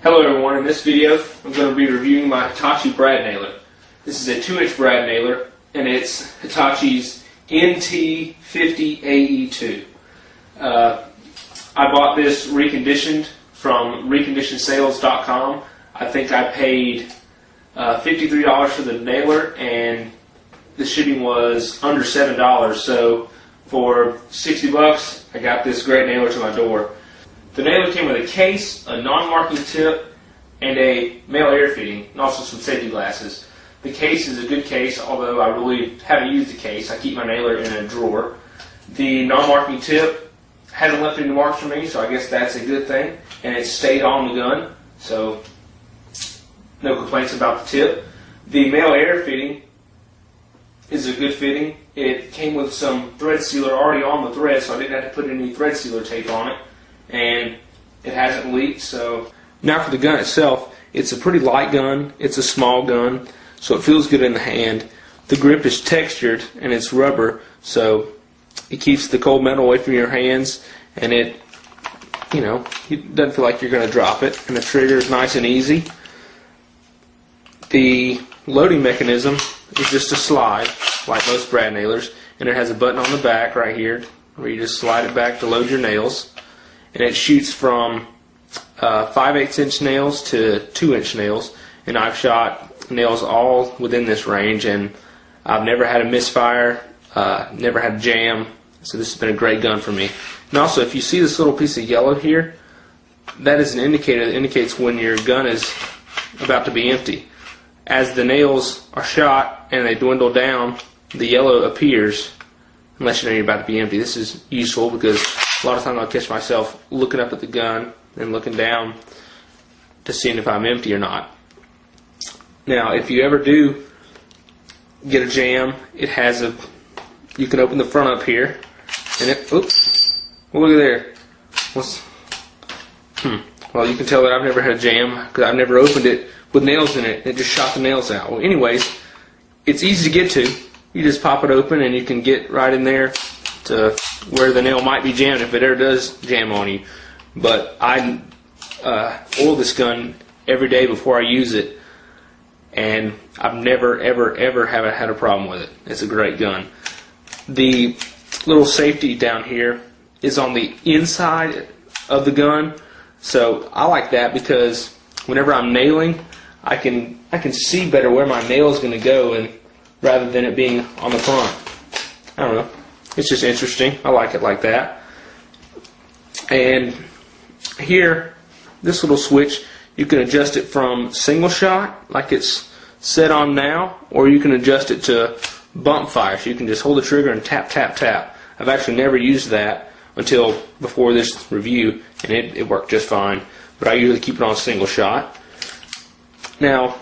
Hello everyone, in this video I'm going to be reviewing my Hitachi brad nailer. This is a 2-inch brad nailer and it's Hitachi's NT50AE2. I bought this reconditioned from reconditionedsales.com. I think I paid $53 for the nailer and the shipping was under $7, so for 60 bucks I got this great nailer to my door. The nailer came with a case, a non-marking tip, and a male air fitting, and also some safety glasses. The case is a good case, although I really haven't used the case. I keep my nailer in a drawer. The non-marking tip hasn't left any marks for me, so I guess that's a good thing. And it stayed on the gun, so no complaints about the tip. The male air fitting is a good fitting. It came with some thread sealer already on the thread, so I didn't have to put any thread sealer tape on it. And it hasn't leaked. So now for the gun itself, it's a pretty light gun, it's a small gun, so it feels good in the hand. The grip is textured and it's rubber, so it keeps the cold metal away from your hands, and it doesn't feel like you're going to drop it, and the trigger is nice and easy. The loading mechanism is just a slide like most brad nailers, and it has a button on the back right here where you just slide it back to load your nails. And it shoots from 5/8 inch nails to 2-inch nails, and I've shot nails all within this range, and I've never had a misfire, never had a jam, so this has been a great gun for me. And also, if you see this little piece of yellow here, that is an indicator that indicates when your gun is about to be empty. As the nails are shot and they dwindle down, the yellow appears unless you know you're about to be empty. This is useful because a lot of times I'll catch myself looking up at the gun and looking down to seeing if I'm empty or not. Now, if you ever do get a jam, you can open the front up here, and oops, well, look at there. Well, you can tell that I've never had a jam because I've never opened it with nails in it. It just shot the nails out. Well, anyways, it's easy to get to. You just pop it open and you can get right in there to where the nail might be jammed if it ever does jam on you. But I oil this gun every day before I use it, and I've never ever had a problem with it. It's a great gun. The little safety down here is on the inside of the gun, so I like that because whenever I'm nailing, I can see better where my nail is going to go, and rather than it being on the front. I don't know. It's just interesting. I like it like that. And here, this little switch, you can adjust it from single shot, like it's set on now, or you can adjust it to bump fire. So you can just hold the trigger and tap, tap, tap. I've actually never used that until before this review, and it worked just fine. But I usually keep it on single shot. Now,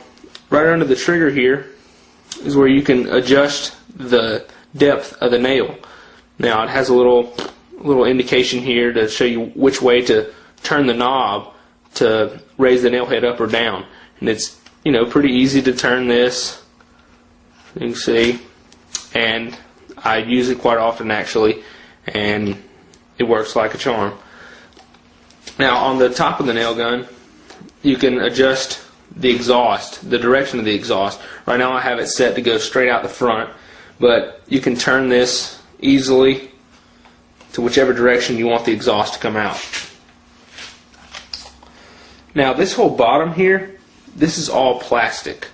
right under the trigger here is where you can adjust the depth of the nail. Now, it has a little indication here to show you which way to turn the knob to raise the nail head up or down. And it's pretty easy to turn this, you can see, and I use it quite often actually, and it works like a charm. Now, on the top of the nail gun, you can adjust the exhaust, the direction of the exhaust. Right now I have it set to go straight out the front, but you can turn this easily to whichever direction you want the exhaust to come out. Now, this whole bottom here, this is all plastic.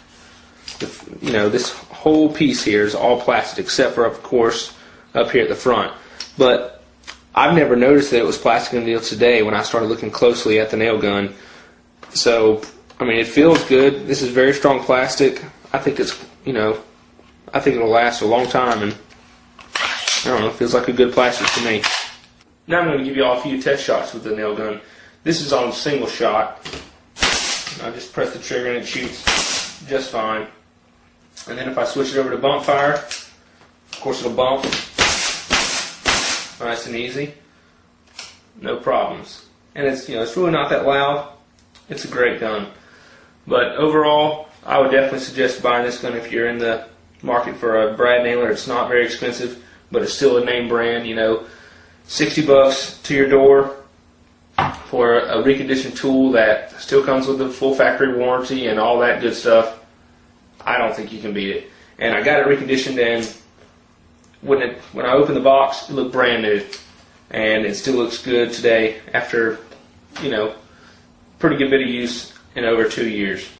This whole piece here is all plastic, except for, of course, up here at the front. But I've never noticed that it was plastic until today when I started looking closely at the nail gun. So, I mean, it feels good. This is very strong plastic. I think it's, I think it'll last a long time, and I don't know, it feels like a good plastic to me. Now I'm going to give you all a few test shots with the nail gun. This is on single shot. I just press the trigger and it shoots just fine. And then if I switch it over to bump fire, of course it'll bump nice and easy, no problems. And it's it's really not that loud. It's a great gun. But overall, I would definitely suggest buying this gun if you're in the market for a brad nailer. It's not very expensive, but it's still a name brand. 60 bucks to your door. for a reconditioned tool that still comes with the full factory warranty and all that good stuff, I don't think you can beat it. And I got it reconditioned, and when I opened the box, it looked brand new, and it still looks good today after, pretty good bit of use in over 2 years.